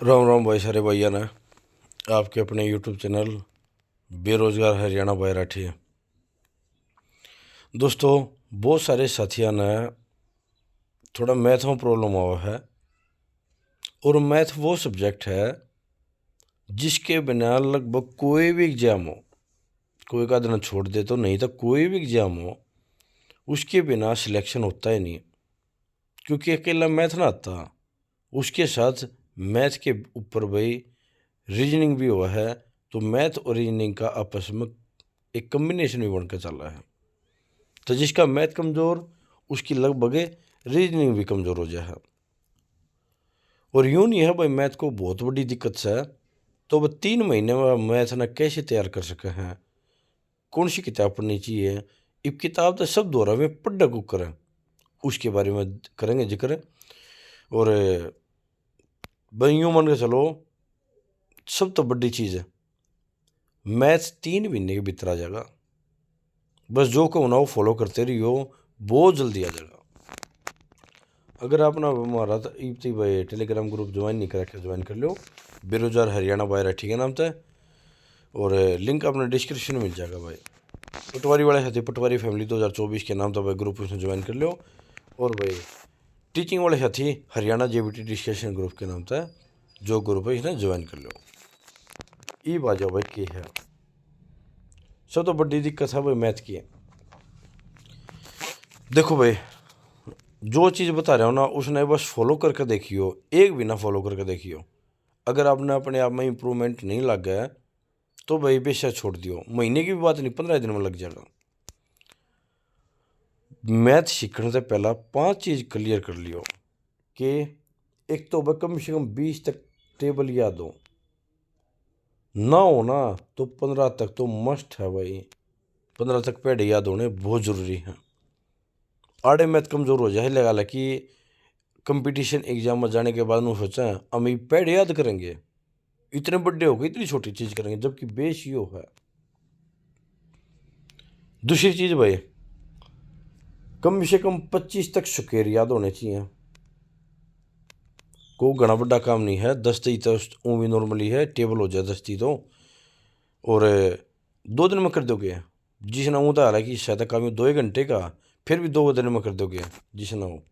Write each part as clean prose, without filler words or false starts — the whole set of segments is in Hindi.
राम राम भाई सारे भैया ने आपके अपने यूट्यूब चैनल बेरोजगार हरियाणा भाई राठी है। दोस्तों, बहुत सारे साथियों ने थोड़ा मैथ में प्रॉब्लम हुआ है और मैथ वो सब्जेक्ट है जिसके बिना लगभग कोई भी एग्जाम हो, कोई का दिन छोड़ दे तो नहीं तो कोई भी एग्जाम हो उसके बिना सिलेक्शन होता ही नहीं, क्योंकि अकेला मैथ ना आता, उसके साथ मैथ के ऊपर भाई रीजनिंग भी हुआ है। तो मैथ और रीजनिंग का आपस में एक कम्बिनेशन भी बनकर चल रहा है। तो जिसका मैथ कमज़ोर उसकी लगभग रीजनिंग भी कमज़ोर हो जाए। और यूँ नहीं है भाई, मैथ को बहुत बड़ी दिक्कत है। तो वह 3 महीने में मैथ ना कैसे तैयार कर सके हैं, कौन सी किताब पढ़नी चाहिए, इब किताब तो सब दो रहा में पढ़ को करें, उसके बारे में करेंगे जिक्र। और भाई यूँ मान के चलो, सब तो बड़ी चीज़ है, मैथ 3 महीने के भीतर आ जाएगा। बस जो को ना वो फॉलो करते रहियो, बहुत जल्दी आ जाएगा। अगर आप ना हमारा इब्ती भाई टेलीग्राम ग्रुप ज्वाइन नहीं करा के ज्वाइन कर लो, बेरोजगार हरियाणा बायरा, ठीक है नाम था। और लिंक अपने डिस्क्रिप्शन में मिल जाएगा भाई। पटवारी वाले साथी पटवारी फैमिली 2024 के नाम था भाई, ग्रुप उसमें ज्वाइन कर लो। और भाई टीचिंग वाले साथी हरियाणा जेबीटी डिस्कशन ग्रुप के नाम था, जो ग्रुप है इसने ज्वाइन कर लो। ये बात भाई की है, सब तो बड़ी दिक्कत है भाई मैथ की। देखो भाई, जो चीज़ बता रहा हूँ ना उसने बस फॉलो करके देखियो, एक भी ना फॉलो करके देखियो। अगर आपने अपने आप में इम्प्रूवमेंट नहीं लग गया तो भाई बेशक छोड़ दियो, महीने की भी बात नहीं, 15 दिन में लग जाएगा। मैथ सीखने से पहला 5 चीज़ क्लियर कर लियो कि एक तो भाई कम से कम 20 तक टेबल याद हो, ना हो ना तो 15 तक तो मस्ट है भाई। 15 तक पढ़े याद होने बहुत ज़रूरी है। आड़े मैथ कमज़ोर हो जाए लगा कि कंपटीशन एग्जाम में जाने के बाद में सोचा हम ये पढ़े याद करेंगे, इतने बड़े हो गए इतनी छोटी चीज़ करेंगे, जबकि बेश यो है। दूसरी चीज़ भाई, कम से कम 25 तक स्क्वायर याद होने चाहिए। को घना बड़ा काम नहीं है, 10 तो ऊँ भी नॉर्मली है, टेबल हो जाए 10 तो। और 2 दिन में कर दोगे जिसना ऊँ तो हालांकि शायद काम 2 घंटे का, फिर भी 2 दिन में कर दोगे जिसना हो।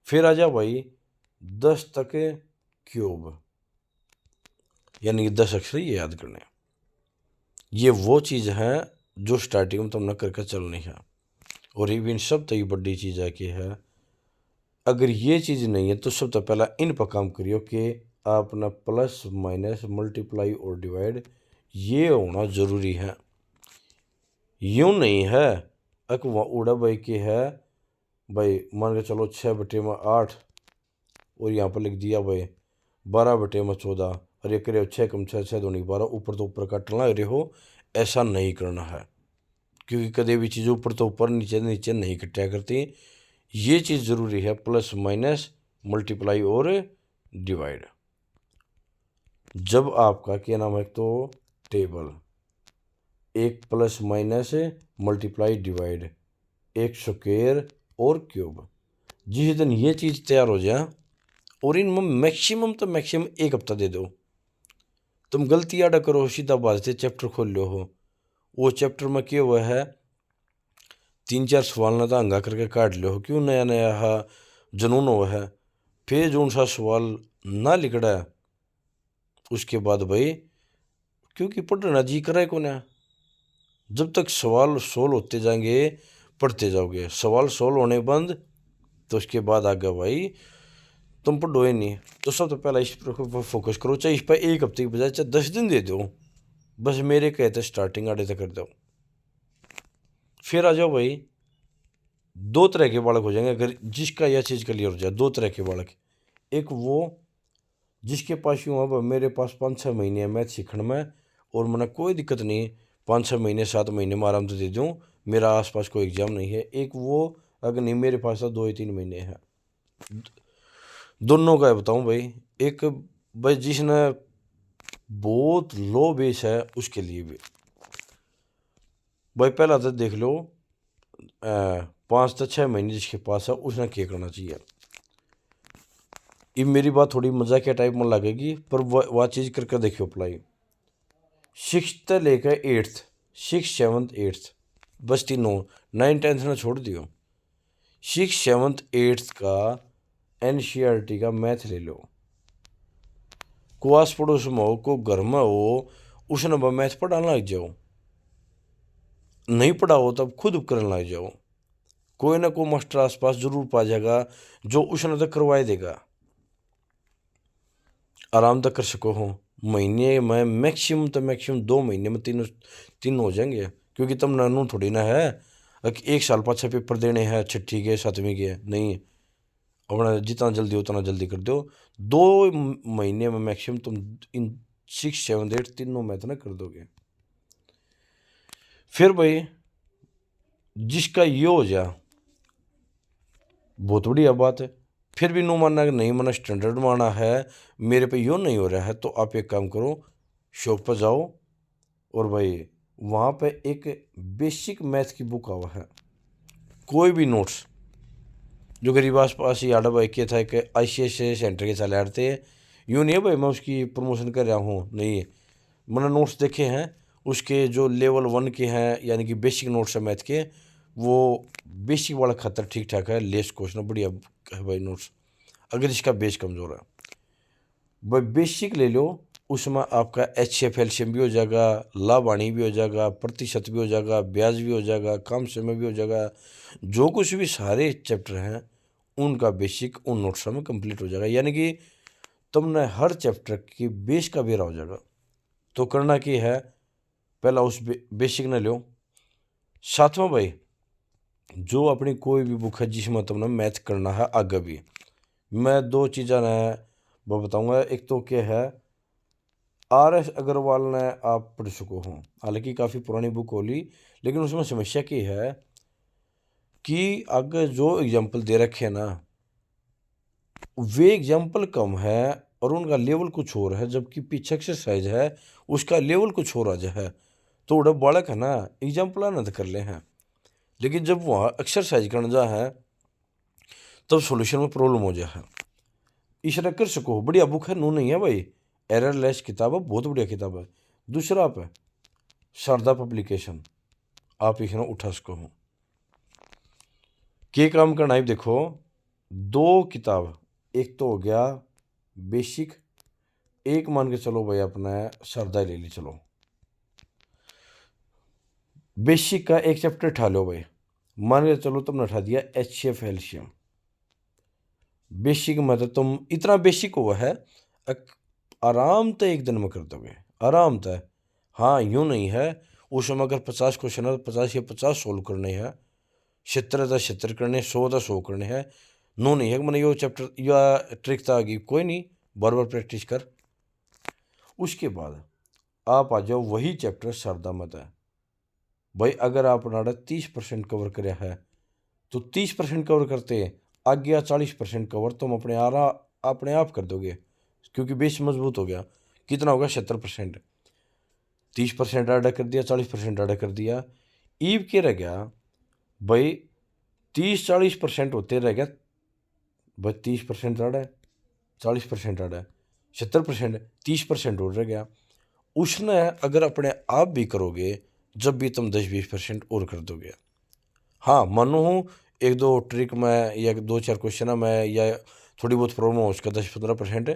फिर आ जा भाई 10 तक क्यूब, यानी कि 10 अक्षर ये याद करने। ये वो चीज़ है जो स्टार्टिंग में तुमने करके चलनी है। और इवन सब तो ये बड़ी चीज़ है कि है, अगर ये चीज़ नहीं है तो सबसे पहला इन पर काम करियो कि आप अपना प्लस माइनस मल्टीप्लाई और डिवाइड ये होना ज़रूरी है। यूँ नहीं है अकवा उड़ा भाई के है भाई, मान के चलो 6/8 और यहाँ पर लिख दिया भाई 12/14, और ये करे 6 कम 6 6 दूनी 12, ऊपर तो ऊपर काटना अरे हो, ऐसा नहीं करना है। क्योंकि कभी भी चीज़ ऊपर तो ऊपर नीचे नीचे नहीं कटा करती। ये चीज़ ज़रूरी है, प्लस माइनस मल्टीप्लाई और डिवाइड। जब आपका क्या नाम है तो टेबल, एक प्लस माइनस मल्टीप्लाई डिवाइड, एक स्क्वायर और क्यूब, जिस दिन ये चीज़ तैयार हो जाए और इनमें मैक्सिमम तो मैक्सिमम 1 हफ्ता दे दो। तुम गलती आड़ा करो, सीधा बात से चैप्टर खोल लो हो, वो चैप्टर में क्या हुआ है 3 4 सवाल ना तो हंगा करके काट लो, क्यों नया नया हा जुनून हुआ है। फिर जो सा सवाल ना लिखड़ा है उसके बाद भाई, क्योंकि पढ़ना जी करे को ना, जब तक सवाल सोल्व होते जाएंगे पढ़ते जाओगे, सवाल सोल्व होने बंद तो उसके बाद आगे भाई तुम पढ़ो ही नहीं। तो सबसे पहला इस पर फोकस करो, चाहे इस पर 1 हफ्ते की बजाय चाहे 10 दिन दे दो, बस मेरे कहते स्टार्टिंग आड़े तक कर दो। फिर आ जाओ भाई, 2 तरह के बालक हो जाएंगे अगर जिसका यह चीज़ क्लियर हो जाए। 2 तरह के बालक, एक वो जिसके पास यूँ अब मेरे पास 5 6 महीने है मैथ सीखने में और मैंने कोई दिक्कत नहीं, 5 6 महीने 7 महीने में आराम से दे दूँ, मेरा आसपास कोई एग्जाम नहीं है। एक वो अगर नहीं मेरे पास 2 3 महीने हैं। दोनों का बताऊँ भाई, एक भाई जिसने बहुत लो बेस है उसके लिए भी भाई पहला तो देख लो 5 से 6 महीने जिसके पास है उसने क्या करना चाहिए। ये मेरी बात थोड़ी मजाकिया टाइप में लगेगी, पर वह चीज़ करके देखियो अप्लाई। 6th लेकर 8th, 6th 7th 8th बस तीनों, 9th 10th ने छोड़ दियो। 6th 7th 8th का NCERT का मैथ ले लो। को आस पड़ोस में हो, को घर में हो, उसने वह मैथ पढ़ाना लग जाओ। नहीं पढ़ाओ तब खुद करने लग जाओ। कोई ना कोई मास्टर आसपास जरूर पा जाएगा जो उसने तक करवाए देगा। आराम तक कर सको हो। महीने में मैक्सिमम तो मैक्सिमम 2 महीने में तीन हो जाएंगे, क्योंकि तुम नानू थोड़ी ना है एक साल पाछा पेपर देने हैं, 6ठी के 7वीं के नहीं। अपना जितना जल्दी उतना जल्दी कर दो। 2 महीने में मैक्सिमम तुम इन 6 7 8 तीनों मैथ ना कर दोगे। फिर भाई जिसका ये हो जा बहुत बढ़िया बात है। फिर भी नो मानना कि नहीं माना, स्टैंडर्ड माना है, मेरे पे यो नहीं हो रहा है, तो आप एक काम करो, शॉप पर जाओ और भाई वहाँ पे एक बेसिक मैथ की बुक आवा है। कोई भी नोट्स जो गरीब आस पास ही आड़ा भाई के था कि ICSI सेंटर के चले आते हैं, यूँ नहीं है भाई मैं उसकी प्रमोशन कर रहा हूँ, नहीं। मैंने नोट्स देखे हैं उसके जो लेवल 1 के हैं, यानी कि बेसिक नोट्स है मैथ के, वो बेसिक वाला खतर ठीक ठाक है, लेस क्वेश्चन बढ़िया है भाई नोट्स। अगर इसका बेस कमज़ोर है भाई बेसिक ले लो, उसमें आपका HCF LCM भी हो जाएगा, लाभाणी भी हो जाएगा, प्रतिशत भी हो जाएगा, ब्याज भी हो जाएगा, कम समय भी हो जाएगा। जो कुछ भी सारे चैप्टर हैं उनका बेसिक उन नोट्स में कंप्लीट हो जाएगा, यानी कि तुमने हर चैप्टर की बेस का बेरा हो जाएगा। तो करना की है, पहला उस बेसिक न लो। सातवां भाई जो अपनी कोई भी बुक है जिसमें तुमने मैथ करना है आगे भी, मैं 2 चीज़ें ने वो बताऊंगा। एक तो क्या है, RS अग्रवाल ने आप पढ़ सको हो, हालांकि काफ़ी पुरानी बुक होली, लेकिन उसमें समस्या की है कि आगे जो एग्जाम्पल दे रखे हैं ना वे एग्जाम्पल कम है और उनका लेवल कुछ और है, जबकि पीछे एक्सरसाइज है उसका लेवल कुछ और आ जाए। तो उड़ा बालक है ना एग्जाम्पल आना तो कर ले हैं, लेकिन जब वहाँ एक्सरसाइज करने जा है तब सॉल्यूशन में प्रॉब्लम हो जाए। इसरा कर सको, बढ़िया बुक है, नू नहीं है भाई, एरर लेस किताब है, बहुत बढ़िया किताब है। दूसरा आप है शारदा पब्लिकेशन, आप इसने उठा सको हो। के काम करना है देखो, 2 किताब, एक तो हो गया बेसिक, एक मान के चलो भाई अपना शारदा ले ली चलो। बेसिक का एक चैप्टर उठा लो भाई, मान के चलो तुमने उठा दिया HCF LCM। बेसिक में तो तुम इतना बेसिक हुआ है आराम से 1 दिन में कर दोगे, आराम से। हाँ यूँ नहीं है, उसमें अगर 50 क्वेश्चन है तो 50 या 50 सोल्व करने हैं, 70 था 70 करने, 100 था 100 करने हैं। नो नहीं है कि मैंने यो चैप्टर या ट्रिक था आगे, कोई नहीं, बार बार प्रैक्टिस कर। उसके बाद आप आ जाओ वही चैप्टर शारदा मत है भाई। अगर आप नाड़ा 30% कवर कराया है तो 30% कवर करते आगे या 40% कवर तुम अपने आप कर दोगे, क्योंकि बेस मजबूत हो गया। कितना होगा 70%, 30% ऐड कर दिया, 40% ऐड कर दिया, ईव के रह गया भाई 30-40% होते रह गया भाई। 30% ऐड है, 40% ऐड है, 70%, 30% और रह गया। उसने अगर अपने आप भी करोगे जब भी तुम 10-20% और कर दोगे। हाँ मानो हूँ 1-2 ट्रिक में या 2-4 क्वेश्चन में या थोड़ी बहुत प्रॉब्लम हो उसका 10-15%,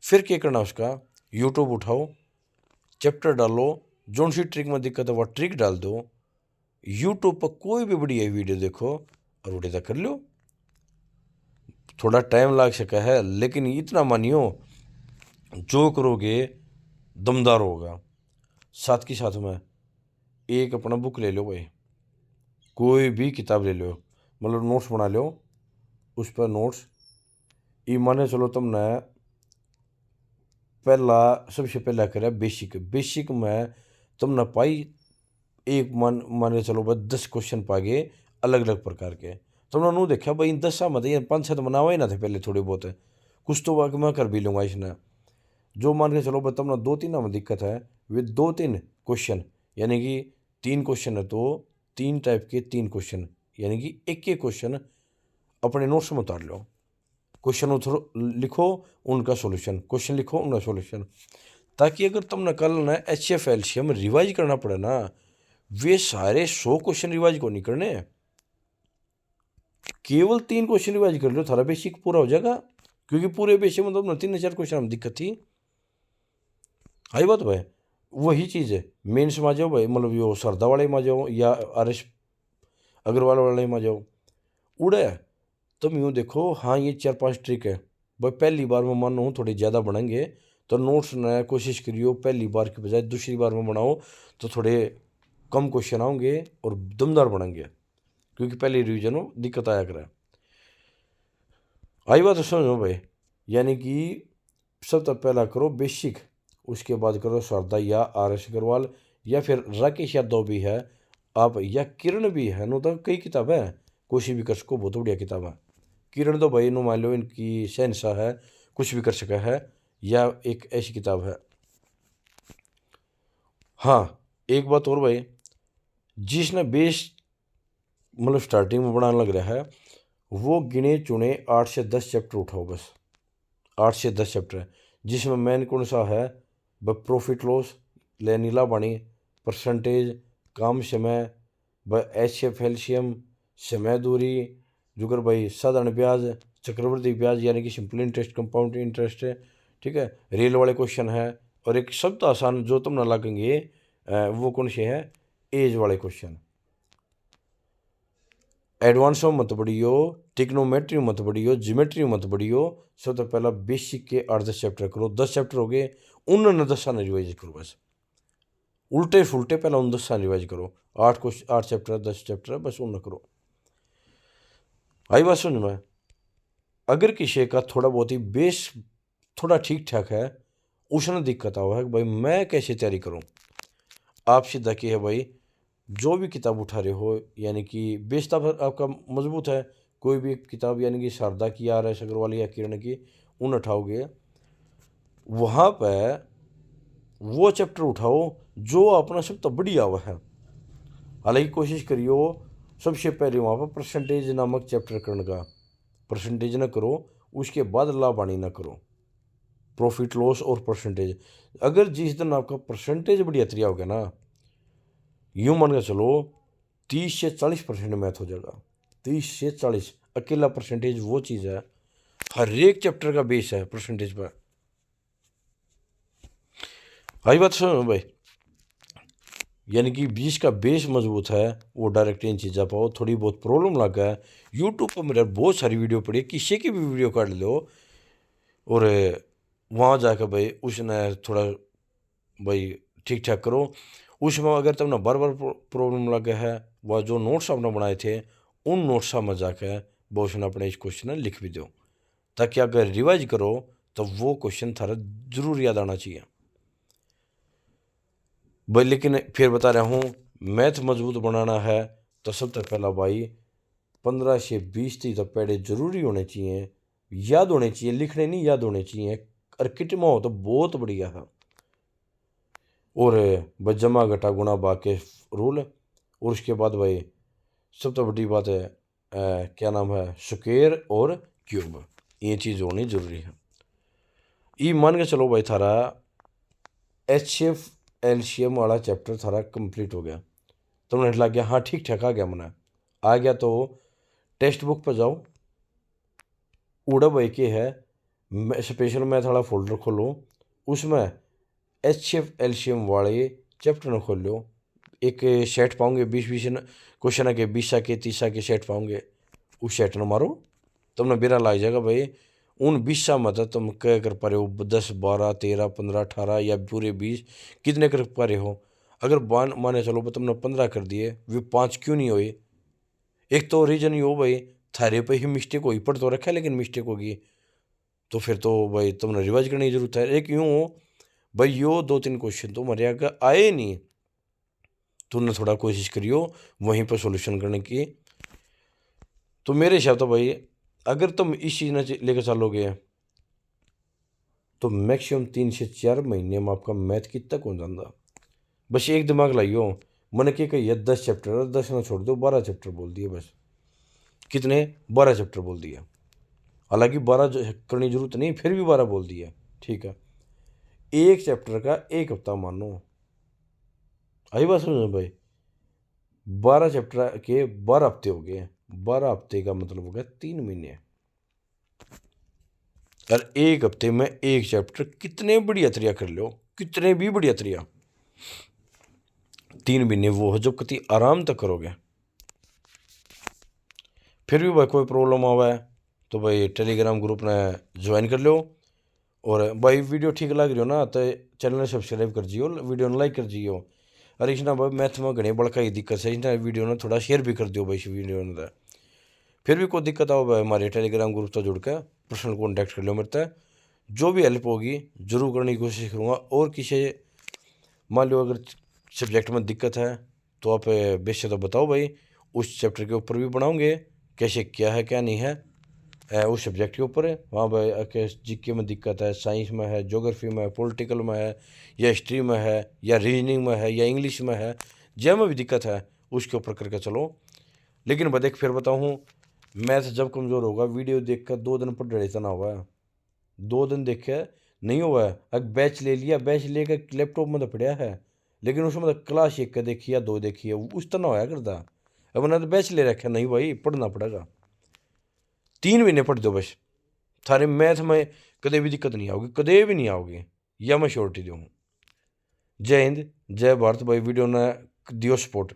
फिर क्या करना उसका, यूट्यूब उठाओ, चैप्टर डालो, जोन सी ट्रिक में दिक्कत है वह ट्रिक डाल दो, यूट्यूब पर कोई भी बढ़िया वीडियो देखो और उड़ेदा कर लो। थोड़ा टाइम लग सका है लेकिन इतना मानियो जो करोगे दमदार होगा। साथ के साथ में एक अपना बुक ले लो भाई, कोई भी किताब ले लो, मतलब नोट्स बना लो, उस पर नोट्स ये माने चलो तुमने पहला सबसे पहला करा बेसिक। बेसिक में तुमने पाई एक मान के चलो भाई 10 क्वेश्चन पागे अलग अलग प्रकार के। तुमने नू देखा भाई इन 10 मत ये 5-6 तो बनावा ही ना थे पहले, थोड़े बहुत है कुछ तो वाक मैं कर भी लूँगा इसने। जो मान के चलो भाई तुमने 2-3 में दिक्कत है, वे 2-3 क्वेश्चन, यानी कि 3 क्वेश्चन है तो 3 टाइप के 3 क्वेश्चन, यानी कि एक क्वेश्चन अपने नोट्स में उतार लो। क्वेश्चन उधर लिखो, उनका सॉल्यूशन, क्वेश्चन लिखो, उनका सॉल्यूशन, ताकि अगर तुमने कल ना HCF LCM रिवाइज करना पड़े ना, वे सारे 100 क्वेश्चन रिवाइज को नहीं करने, केवल 3 क्वेश्चन रिवाइज कर लो, थारा बेसिक पूरा हो जाएगा। क्योंकि पूरे बेसिक में तो 3-4 क्वेश्चन में दिक्कत थी। आई बात भाई, वही चीज़ है मेन्स में आ जाओ भाई, मतलब यो सरदा वाले में आ जाओ या RS अग्रवाल वाले में आ जाओ, उड़े तुम यूँ देखो। हाँ, ये 4-5 ट्रिक है भाई। पहली बार में मानो हूँ थोड़ी ज़्यादा बढ़ेंगे तो नोट्स न कोशिश करियो पहली बार की बजाय दूसरी बार में बनाओ, तो थोड़े कम क्वेश्चन आओगे और दमदार बढ़ेंगे। क्योंकि पहली रिवीजन हो दिक्कत आया करे। आई बात तो समझो भाई, यानी कि सबसे पहला करो बेसिक, उसके बाद करो सरदा या RS अग्रवाल, या फिर राकेश यादव भी है आप, या किरण भी है। नो तो कई किताब है, कोशिश भी कर सको, बहुत बढ़िया किताब है। किरण तो भाई नो मान लो इनकी शहनशाह है, कुछ भी कर सका है, या एक ऐसी किताब है। हाँ, एक बात और भाई, जिसने बेस मतलब स्टार्टिंग में बनाने लग रहा है, वो गिने चुने 8 से 10 चैप्टर उठाओ बस। 8 से 10 चैप्टर है, जिसमें मेन कौन सा है, ब प्रॉफिट लॉस, नीला बाणी, परसेंटेज, काम समय, ब HCF LCM, समय दूरी, जुगर भाई साधारण ब्याज, चक्रवृद्धि ब्याज यानी कि सिंपल इंटरेस्ट, कंपाउंड इंटरेस्ट है, ठीक है, रेल वाले क्वेश्चन है, और एक शब्द आसान जो तुम ना लगेंगे वो कौन से है, एज वाले क्वेश्चन। एडवांस में मत पढ़ियो, टिग्नोमेट्री मत पढ़ियो, ज्योमेट्री मत पढ़ियो। सबसे पहला बेसिक के 8-10 चैप्टर करो। 10 चैप्टर हो गए, उन 10 रिवाइज करो बस। उल्टे फुलटे पहला उन 10 रिवाइज करो। 8 चैप्टर 10 चैप्टर बस उन करो। आई बात समझ में। अगर किसी का थोड़ा बहुत ही बेस थोड़ा ठीक ठाक है, उसने दिक्कत हुआ है कि भाई मैं कैसे तैयारी करूं, आप सीधा की है भाई, जो भी किताब उठा रहे हो, यानी कि बेस तो आपका मजबूत है, कोई भी किताब यानी कि शारदा की या RS अग्रवाल या किरण की, उन उठाओगे, वहाँ पर वो चैप्टर उठाओ जो अपना सब तो बढ़िया हुआ है। हालांकि कोशिश करियो सबसे पहले वहाँ पर परसेंटेज नामक चैप्टर करने का, परसेंटेज ना करो, उसके बाद लाभानी ना करो, प्रॉफिट लॉस और परसेंटेज। अगर जिस दिन आपका परसेंटेज बढ़िया तरिया हो गया ना, यूँ मान के चलो 30 से 40% मैथ हो जाएगा। 30 से 40 अकेला परसेंटेज वो चीज़ है, हर एक चैप्टर का बेस है परसेंटेज पर। आई बात सुनो भाई, यानी कि बीस का बेस मजबूत है, वो डायरेक्ट इन चीज़ा पाओ। थोड़ी बहुत प्रॉब्लम लगा है, यूट्यूब पर मेरे बहुत सारी वीडियो पड़ी है, किसी की भी वीडियो काट लो और वहाँ जाकर भाई उसने थोड़ा भाई ठीक ठाक करो। उसमें अगर तुमने बार बार प्रॉब्लम लगा है, वह जो नोट्स आपने बनाए थे उन नोट्स में जाकर वो उसने अपने इस क्वेश्चन लिख भी दो, ताकि अगर रिवाइज करो तो वो क्वेश्चन थारा जरूर याद आना चाहिए भाई। लेकिन फिर बता रहा हूँ, मैथ मजबूत बनाना है तो सबसे पहला भाई 15 से 20 तक तो पहले जरूरी होने चाहिए, याद होने चाहिए, लिखने नहीं याद होने चाहिए। और किट में हो तो बहुत बढ़िया है। और बस जमा घटा गुणा भाग के रूल, और उसके बाद भाई सबसे बड़ी बात है क्या नाम है, स्क्वायर और क्यूब, ये चीज़ होनी जरूरी है। ये मान के चलो भाई थारा HCF LCM वाला चैप्टर थारा कंप्लीट हो गया, तुमने लग गया हाँ ठीक ठाक आ गया, मना आ गया तो टेक्स्ट बुक पर जाओ, उड़ा भाई के है स्पेशल मैथ वाला फोल्डर खोलो, उसमें HCF LCM वाले चैप्टर में खोल लो। एक सेट पाओगे 20-20 क्वेश्चन के, 20 के 30 के सेट पाओगे, उस सेट में मारो, तुमने बेरा लग जाएगा भाई। उन 20 में तो तुम क्या कर पा रहे हो, 10 12 13 15 18 या पूरे 20 कितने कर पा रहे हो। अगर माने चलो तुमने 15 कर दिए, वे 5 क्यों नहीं हुए। एक तो रीजन ये हो भाई, थारे पे ही मिस्टेक हुई, पढ़ तो रखा है लेकिन मिस्टेक होगी, तो फिर तो भाई तुमने रिवाइज करने की जरूरत है। एक यूँ हो भाई, यो 2-3 क्वेश्चन तो मरे आए नहीं, तुमने थोड़ा कोशिश करियो वहीं पर सॉल्यूशन करने की। तो मेरे हिसाब तो भाई अगर तुम इस चीज़ ने लेकर चलोगे तो मैक्सिमम 3 से 4 महीने में आपका मैथ कितना कौन जाता। बस एक दिमाग लाइयो, मन के कही 10 चैप्टर, 10 ना छोड़ दो, 12 चैप्टर बोल दिए बस। कितने, 12 चैप्टर बोल दिए। हालांकि 12 करने की जरूरत नहीं, फिर भी 12 बोल दिया, ठीक है। एक चैप्टर का एक हफ्ता मानो, आई बात समझ में भाई। 12 चैप्टर के 12 हफ्ते हो गए, 12 हफ्ते का मतलब हो गया 3 महीने। और एक हफ्ते में एक चैप्टर कितने बढ़िया तरिया कर लो, कितने भी बढ़िया तरिया। 3 महीने वो हो जब कति आराम तक करोगे। फिर भी भाई कोई प्रॉब्लम आवा है तो भाई टेलीग्राम ग्रुप ने ज्वाइन कर लो। और भाई वीडियो ठीक लग रही हो ना तो चैनल ने सब्सक्राइब कर जियो, वीडियो ने लाइक कर जियो। और इसना भाई मैथ में घने बड़का ही दिक्कत है, इसना वीडियो ने थोड़ा शेयर भी कर दियो भाई इस वीडियो ने। फिर भी कोई दिक्कत आओ भाई हमारे टेलीग्राम ग्रुप से जुड़ कर पर्सनल कॉन्टैक्ट कर लो मेरे तक, जो भी हेल्प होगी जरूर करने की कोशिश करूँगा। और किसी मान लो अगर सब्जेक्ट में दिक्कत है तो आप बेशक तो बताओ भाई, उस चैप्टर के ऊपर भी बनाओगे कैसे क्या है क्या नहीं है, उस सब्जेक्ट के ऊपर है। वहाँ भाई जीके में दिक्कत है, साइंस में है, ज्योग्राफी में है, पॉलिटिकल में है, या हिस्ट्री में है, या रीजनिंग में है, या इंग्लिश में है, जहाँ में भी दिक्कत है उसके ऊपर करके चलो। लेकिन भाई देख फिर बताऊँ, मैथ जब कमज़ोर होगा वीडियो देख कर 2 दिन पर डरे ना हुआ है, 2 दिन देखे नहीं हुआ है। अगर बैच ले लिया, बैच लेकर लैपटॉप में तो पड़ा है, लेकिन उसमें तो क्लास 1 का देखी या 2 देखी है, उस तरह होया करता। अब ना तो बैच ले रखा, नहीं भाई पढ़ना पड़ेगा। 3 महीने पढ़ दो बस, थारे मैथ में कदे भी दिक्कत नहीं आओगी, कदे भी नहीं आओगी, या मैं श्योरिटी दूँ। जय हिंद, जय भारत भाई। वीडियो ने दियो सपोर्ट।